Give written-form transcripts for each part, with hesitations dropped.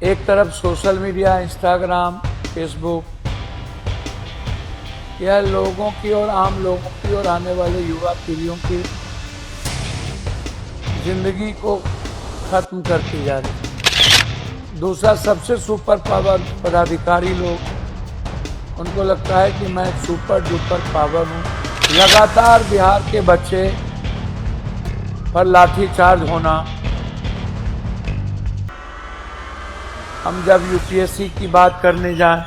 एक तरफ social media, Instagram, Facebook, यह लोगों की और आम लोगों की और आने वाले युवा पीढ़ियों की जिंदगी को खत्म करती जा रही है। दूसरा, सबसे सुपर पावर पदाधिकारी लोग, उनको लगता है कि मैं सुपर डुपर पावर हूँ। लगातार बिहार के बच्चे पर लाठीचार्ज होना, हम जब यूपीएससी की बात करने जाएं,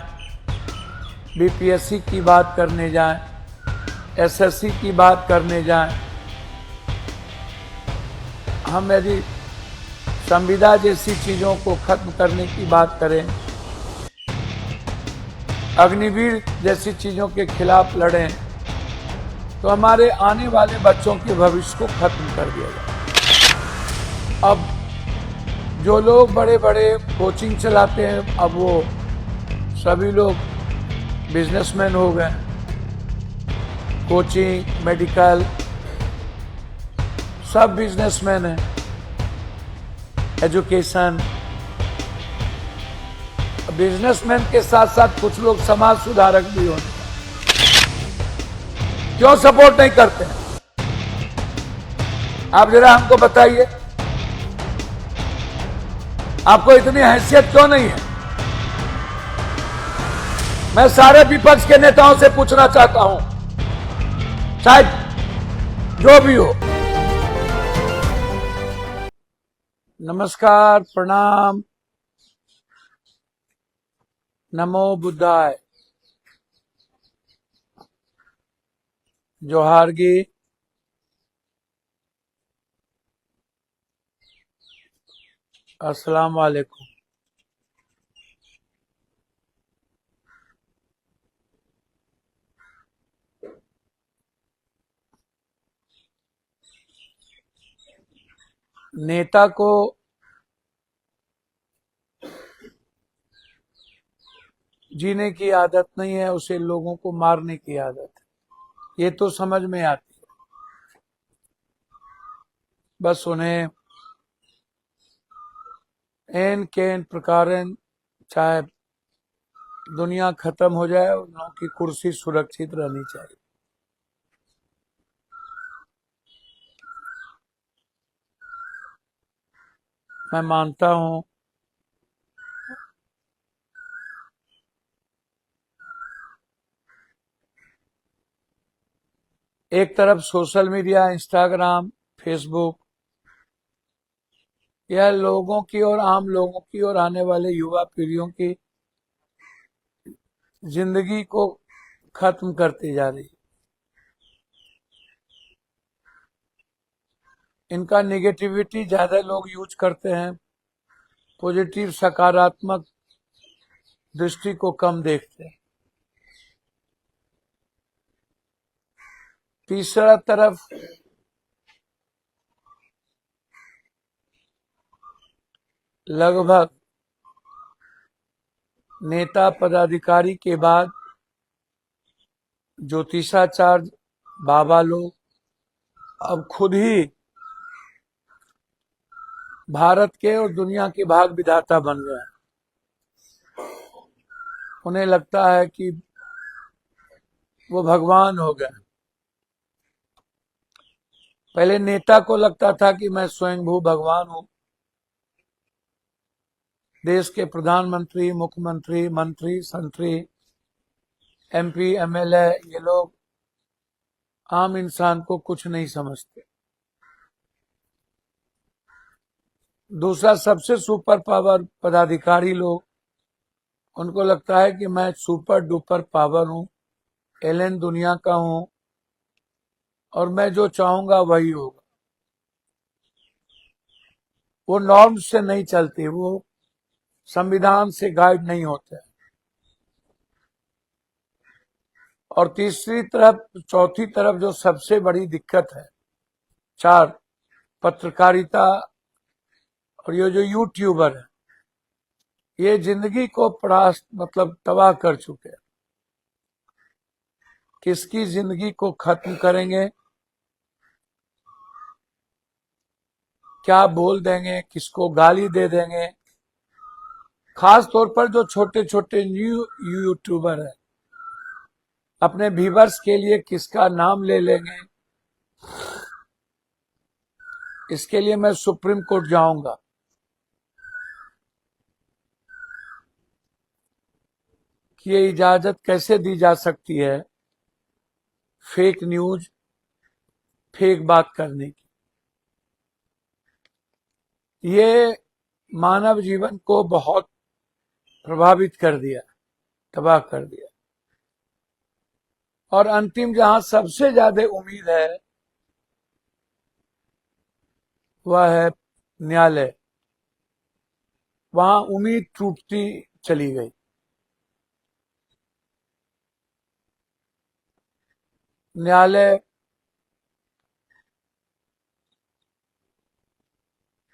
बीपीएससी की बात करने जाएं, एसएससी की बात करने जाएं, हम यदि संविदा जैसी चीजों को खत्म करने की बात करें, अग्निवीर जैसी चीजों के खिलाफ लड़ें, तो हमारे आने वाले बच्चों के भविष्य को खत्म कर दिया जाए। अब जो लोग बड़े बड़े कोचिंग चलाते हैं, अब वो सभी लोग बिजनेसमैन हो गए। कोचिंग, मेडिकल, सब बिजनेसमैन हैं। एजुकेशन, बिजनेसमैन के साथ साथ कुछ लोग समाज सुधारक भी होते हैं। क्यों सपोर्ट नहीं करते हैं? आप जरा हमको बताइए, आपको इतनी हैसियत क्यों नहीं है? मैं सारे विपक्ष के नेताओं से पूछना चाहता हूं, शायद जो भी हो। नमस्कार, प्रणाम, नमो बुद्धाय, जोहारगी, अस्सलाम वालेकुम। नेता को जीने की आदत नहीं है, उसे लोगों को मारने की आदत है। ये तो समझ में आती है। बस उन्हें एन केन प्रकारन, चाहे दुनिया खत्म हो जाए, उन लोगों की कुर्सी सुरक्षित रहनी चाहिए। मैं मानता हूं एक तरफ सोशल मीडिया, इंस्टाग्राम, फेसबुक, यह लोगों की और आम लोगों की और आने वाले युवा पीढ़ियों की जिंदगी को खत्म करती जा रही है। इनका नेगेटिविटी ज्यादा लोग यूज करते हैं, पॉजिटिव सकारात्मक दृष्टि को कम देखते हैं। तीसरा तरफ लगभग नेता पदाधिकारी के बाद ज्योतिषाचार्य बाबा लोग अब खुद ही भारत के और दुनिया के भाग विधाता बन गए हैं। उन्हें लगता है कि वो भगवान हो गए। पहले नेता को लगता था कि मैं स्वयंभू भगवान हूं। देश के प्रधानमंत्री, मुख्यमंत्री, मंत्री, संतरी, एमपी, एमएलए, ये लोग आम इंसान को कुछ नहीं समझते। दूसरा, सबसे सुपर पावर पदाधिकारी लोग, उनको लगता है कि मैं सुपर डुपर पावर हूं, एलियन दुनिया का हूं और मैं जो चाहूंगा वही होगा। वो नॉर्म से नहीं चलती, वो संविधान से गाइड नहीं होते। और तीसरी तरफ, चौथी तरफ जो सबसे बड़ी दिक्कत है, चार, पत्रकारिता और ये जो यूट्यूबर है, ये जिंदगी को मतलब तबाह कर चुके हैं। किसकी जिंदगी को खत्म करेंगे, क्या बोल देंगे, किसको गाली दे देंगे, खास तौर पर जो छोटे छोटे न्यू यूट्यूबर है, अपने व्यूवर्स के लिए किसका नाम ले लेंगे, इसके लिए मैं सुप्रीम कोर्ट जाऊंगा। कि ये इजाजत कैसे दी जा सकती है फेक न्यूज, फेक बात करने की। ये मानव जीवन को बहुत प्रभावित कर दिया, तबाह कर दिया। और अंतिम जहां सबसे ज्यादा उम्मीद है वह है न्यायालय, वहां उम्मीद टूटती चली गई। न्यायालय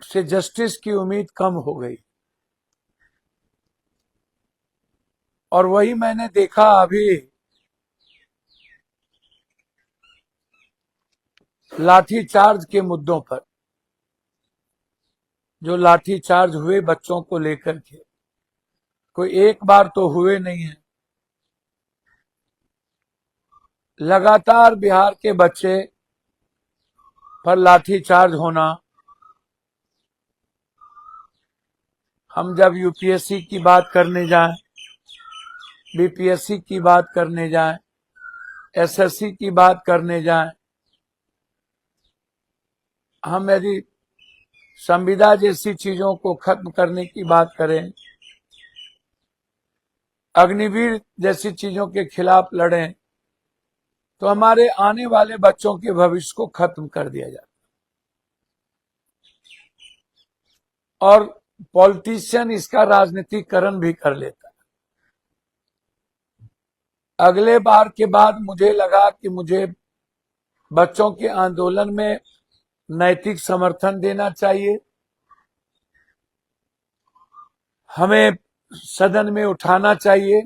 से जस्टिस की उम्मीद कम हो गई। और वही मैंने देखा अभी लाठीचार्ज के मुद्दों पर, जो लाठीचार्ज हुए बच्चों को लेकर के, कोई एक बार तो हुए नहीं है। लगातार बिहार के बच्चे पर लाठीचार्ज होना। हम जब यूपीएससी की बात करने जाएं, बीपीएससी की बात करने जाएं, एसएससी की बात करने जाएं, हम यदि संविदा जैसी चीजों को खत्म करने की बात करें, अग्निवीर जैसी चीजों के खिलाफ लड़ें, तो हमारे आने वाले बच्चों के भविष्य को खत्म कर दिया जाता। और पॉलिटिशियन इसका राजनीतिकरण भी कर लेता। अगले बार के बाद मुझे लगा कि मुझे बच्चों के आंदोलन में नैतिक समर्थन देना चाहिए, हमें सदन में उठाना चाहिए,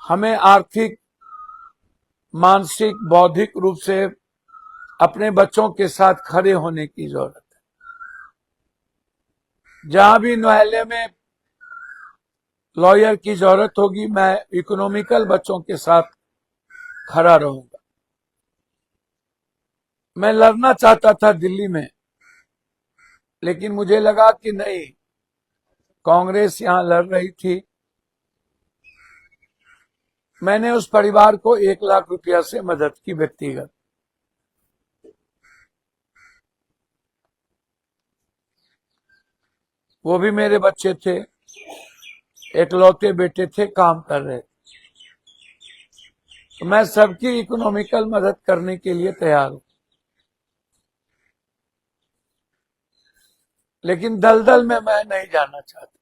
हमें आर्थिक, मानसिक, बौद्धिक रूप से अपने बच्चों के साथ खड़े होने की जरूरत है। जहां भी न्यायालय में लॉयर की जरूरत होगी, मैं इकोनॉमिकल बच्चों के साथ खड़ा रहूंगा। मैं लड़ना चाहता था दिल्ली में, लेकिन मुझे लगा कि नहीं, कांग्रेस यहां लड़ रही थी। मैंने उस परिवार को 1 लाख रुपया से मदद की व्यक्तिगत। वो भी मेरे बच्चे थे, एकलौते बेटे थे, काम कर रहे थे। तो मैं सबकी इकोनॉमिकल मदद करने के लिए तैयार हूं। लेकिन दलदल में मैं नहीं जाना चाहता,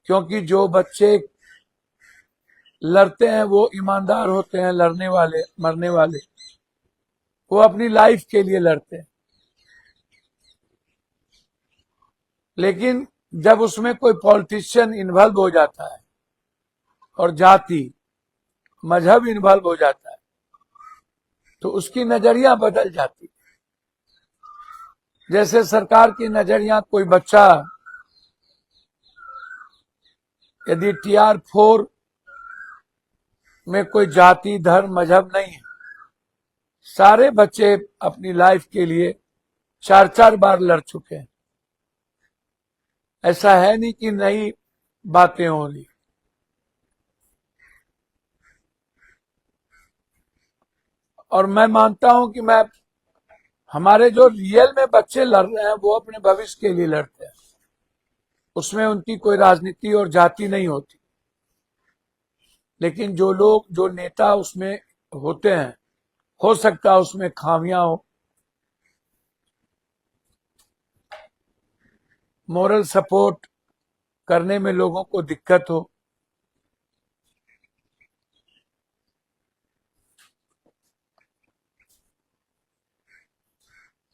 क्योंकि जो बच्चे लड़ते हैं वो ईमानदार होते हैं। लड़ने वाले, मरने वाले, वो अपनी लाइफ के लिए लड़ते हैं। लेकिन जब उसमें कोई पॉलिटिशियन इन्वॉल्व हो जाता है और जाति, मजहब इन्वॉल्व हो जाता है, तो उसकी नजरिया बदल जाती है। जैसे सरकार की नजरिया, कोई बच्चा यदि TR4 में कोई जाति, धर्म, मजहब नहीं है, सारे बच्चे अपनी लाइफ के लिए 4-4 बार लड़ चुके हैं। ऐसा है नहीं कि नई बातें हो रही। और मैं मानता हूं कि हमारे जो रियल में बच्चे लड़ रहे हैं, वो अपने भविष्य के लिए लड़ते हैं। उसमें उनकी कोई राजनीति और जाति नहीं होती। लेकिन जो लोग, जो नेता उसमें होते हैं, हो सकता है उसमें खामियां हो, मोरल सपोर्ट करने में लोगों को दिक्कत हो।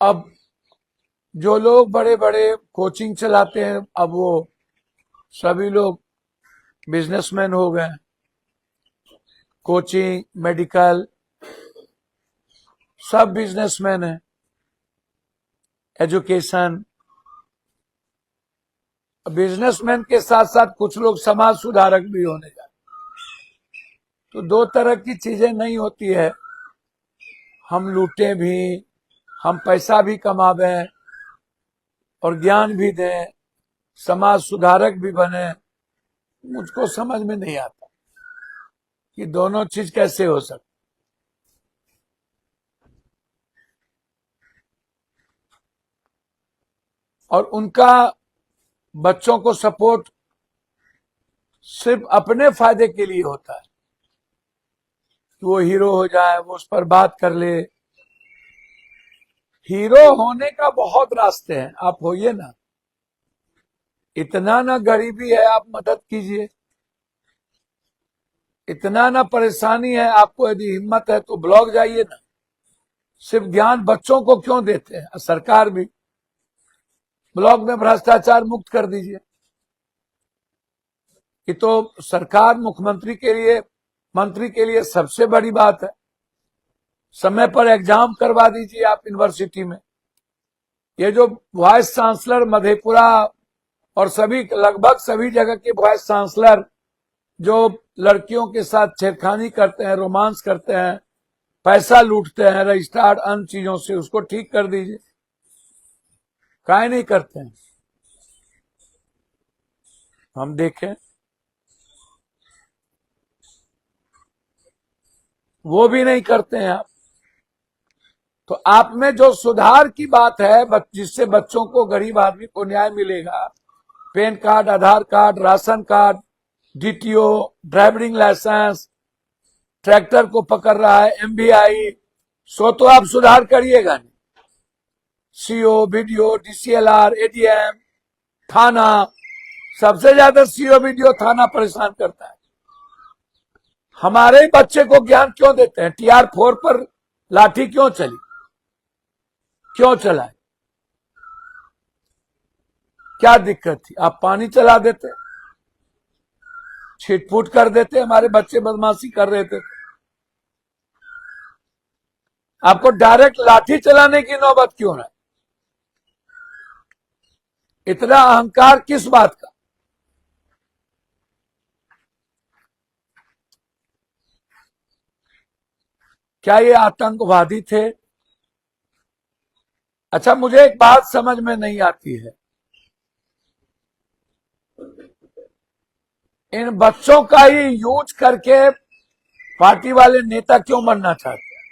अब जो लोग बड़े बड़े कोचिंग चलाते हैं, अब वो सभी लोग बिजनेसमैन हो गए। कोचिंग, मेडिकल, सब बिजनेसमैन है। एजुकेशन, बिजनेसमैन के साथ साथ कुछ लोग समाज सुधारक भी होने जाते। तो दो तरह की चीजें नहीं होती है, हम लूटें भी, हम पैसा भी कमावे और ज्ञान भी दें, समाज सुधारक भी बने। मुझको समझ में नहीं आता कि दोनों चीज कैसे हो सकती। और उनका बच्चों को सपोर्ट सिर्फ अपने फायदे के लिए होता है कि वो हीरो हो जाए, वो उस पर बात कर ले। हीरो होने का बहुत रास्ते हैं, आप होइए ना। इतना ना गरीबी है, आप मदद कीजिए। इतना ना परेशानी है, आपको यदि हिम्मत है तो ब्लॉक जाइए ना। सिर्फ ज्ञान बच्चों को क्यों देते हैं? सरकार भी ब्लॉक में भ्रष्टाचार मुक्त कर दीजिए। ये तो सरकार मुख्यमंत्री के लिए, मंत्री के लिए सबसे बड़ी बात है। समय पर एग्जाम करवा दीजिए आप यूनिवर्सिटी में। ये जो वाइस चांसलर मधेपुरा और सभी, लगभग सभी जगह के वाइस चांसलर जो लड़कियों के साथ छेड़खानी करते हैं, रोमांस करते हैं, पैसा लूटते हैं रजिस्टर्ड अन्य चीजों से, उसको ठीक कर दीजिए। काहे नहीं करते हैं? हम देखें, वो भी नहीं करते हैं आप। तो आप में जो सुधार की बात है, जिससे बच्चों को, गरीब आदमी को न्याय मिलेगा, PAN card, Aadhaar card, ration card, DTO, driving licence, tractor को पकड़ रहा है एमवीआई, सो तो आप सुधार करिएगा नहीं। सीओ, वीडियो, डीसीएलआर, एडीएम, थाना, सबसे ज्यादा सीओ, वीडियो, थाना परेशान करता है। हमारे बच्चे को ज्ञान क्यों देते हैं? TR4 पर लाठी क्यों चली, क्यों चलाए? क्या दिक्कत थी? आप पानी चला देते, छिटपुट कर देते, हमारे बच्चे बदमाशी कर रहे थे। आपको डायरेक्ट लाठी चलाने की नौबत क्यों है? इतना अहंकार किस बात का? क्या ये आतंकवादी थे? अच्छा, मुझे एक बात समझ में नहीं आती है, इन बच्चों का ही यूज करके पार्टी वाले नेता क्यों बनना चाहते हैं?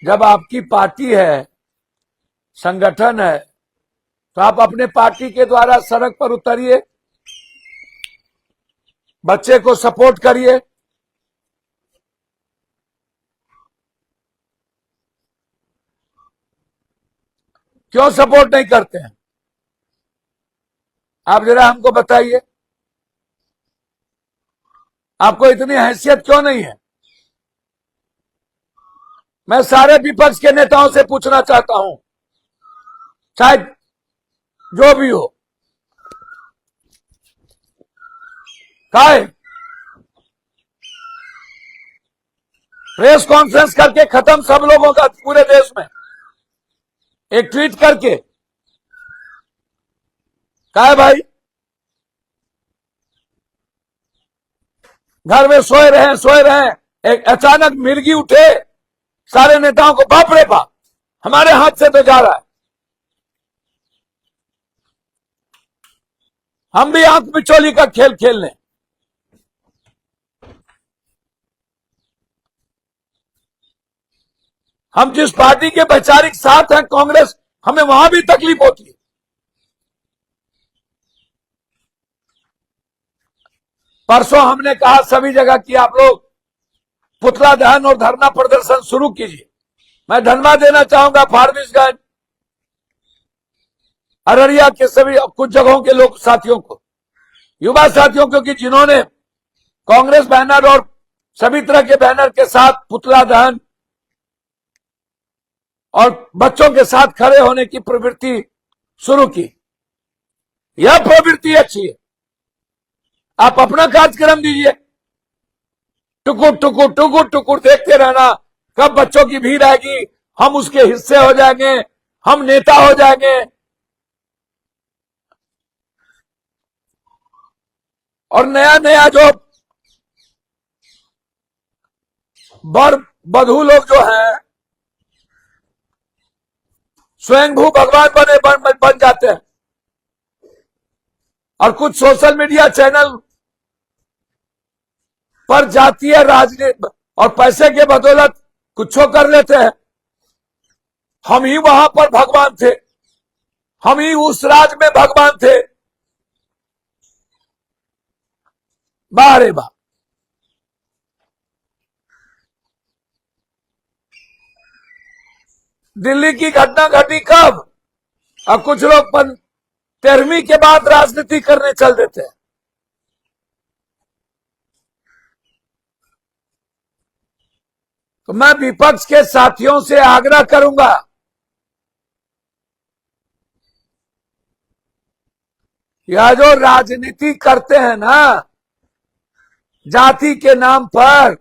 जब आपकी पार्टी है, संगठन है, तो आप अपने पार्टी के द्वारा सड़क पर उतरिए, बच्चे को सपोर्ट करिए। क्यों सपोर्ट नहीं करते हैं? आप जरा हमको बताइए, आपको इतनी हैसियत क्यों नहीं है? मैं सारे विपक्ष के नेताओं से पूछना चाहता हूं, चाहे जो भी हो, काहे प्रेस कॉन्फ्रेंस करके खत्म सब लोगों का पूरे देश में, एक ट्वीट करके, काहे भाई? घर में सोए रहे, एक अचानक मिर्गी उठे, सारे नेताओं को बाप रे बाप, हमारे हाथ से तो जा रहा है। हम भी आंख बिचौली का खेल खेल लें। हम जिस पार्टी के वैचारिक साथ हैं, कांग्रेस, हमें वहां भी तकलीफ होती है। परसों हमने कहा सभी जगह कि आप लोग पुतला दहन और धरना प्रदर्शन शुरू कीजिए। मैं धन्यवाद देना चाहूंगा फारबिसगंज, अररिया के सभी कुछ जगहों के लोग साथियों को, युवा साथियों को, कि जिन्होंने कांग्रेस बैनर और सभी तरह के बैनर के साथ पुतला दहन और बच्चों के साथ खड़े होने की प्रवृत्ति शुरू की। यह प्रवृत्ति अच्छी है। आप अपना कार्यक्रम दीजिए, टुकुर टुकुर टुकुर टुकुर देखते रहना, कब बच्चों की भीड़ आएगी, हम उसके हिस्से हो जाएंगे, हम नेता हो जाएंगे। और नया नया जो वर वधू लोग जो हैं स्वयंभू भगवान बन जाते हैं। और कुछ सोशल मीडिया चैनल पर जातीय राजनीति और पैसे के बदौलत कुछ कर लेते हैं। हम ही वहां पर भगवान थे, हम ही उस राज में भगवान थे। वाह रे वाह। दिल्ली की घटना घटी कब? अब कुछ लोग 13वीं के बाद राजनीति करने चल देते हैं। तो मैं विपक्ष के साथियों से आग्रह करूंगा यह जो राजनीति करते हैं ना जाति के नाम पर,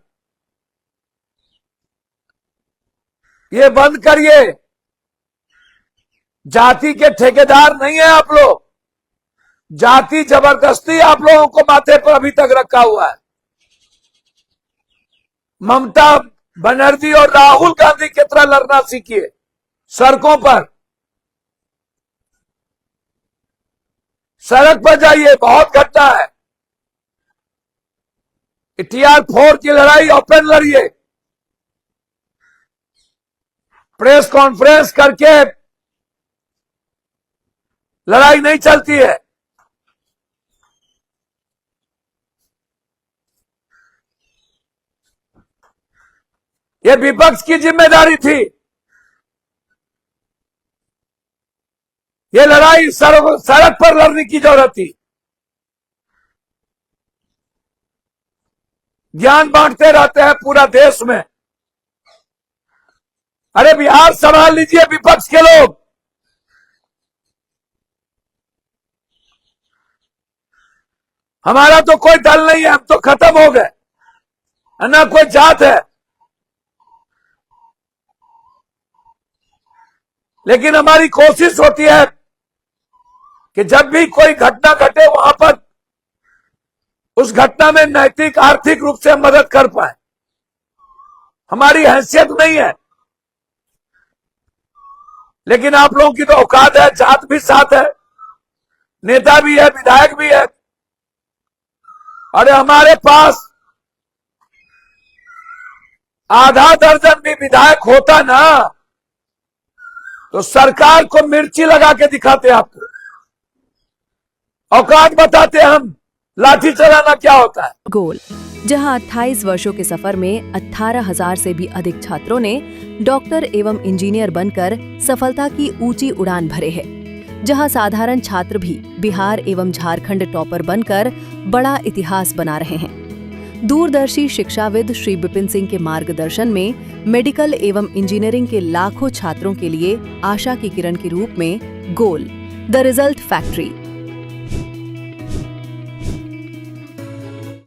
ये बंद करिए। जाति के ठेकेदार नहीं है आप लोग। जाति जबरदस्ती आप लोगों को माथे पर अभी तक रखा हुआ है। ममता बनर्जी और राहुल गांधी की तरह लड़ना सीखिए सड़कों पर। सड़क पर जाइए, बहुत घटना है। TR4 की लड़ाई ओपन लड़िए, प्रेस कॉन्फ्रेंस करके लड़ाई नहीं चलती है। यह विपक्ष की जिम्मेदारी थी। यह लड़ाई सड़क पर लड़ने की जरूरत थी। ज्ञान बांटते रहते हैं पूरा देश में। अरे बिहार संभाल लीजिए विपक्ष के लोग। हमारा तो कोई दल नहीं है, हम तो खत्म हो गए, ना कोई जात है। लेकिन हमारी कोशिश होती है कि जब भी कोई घटना घटे वहां पर उस घटना में नैतिक आर्थिक रूप से मदद कर पाए। हमारी हैसियत नहीं है, लेकिन आप लोगों की तो औकात है। जात भी साथ है, नेता भी है, विधायक भी है। अरे हमारे पास आधा दर्जन भी विधायक होता ना तो सरकार को मिर्ची लगा के दिखाते आपको, औकात बताते हम लाठी चलाना क्या होता है। गोल, जहां 28 वर्षों के सफर में 18,000 से भी अधिक छात्रों ने डॉक्टर एवं इंजीनियर बनकर सफलता की ऊंची उड़ान भरे हैं, जहां साधारण छात्र भी बिहार एवं झारखंड टॉपर बनकर बड़ा इतिहास बना रहे हैं। दूरदर्शी शिक्षाविद श्री विपिन सिंह के मार्गदर्शन में मेडिकल एवं इंजीनियरिंग के लाखों छात्रों के लिए आशा की किरण के रूप में गोल, द रिजल्ट फैक्ट्री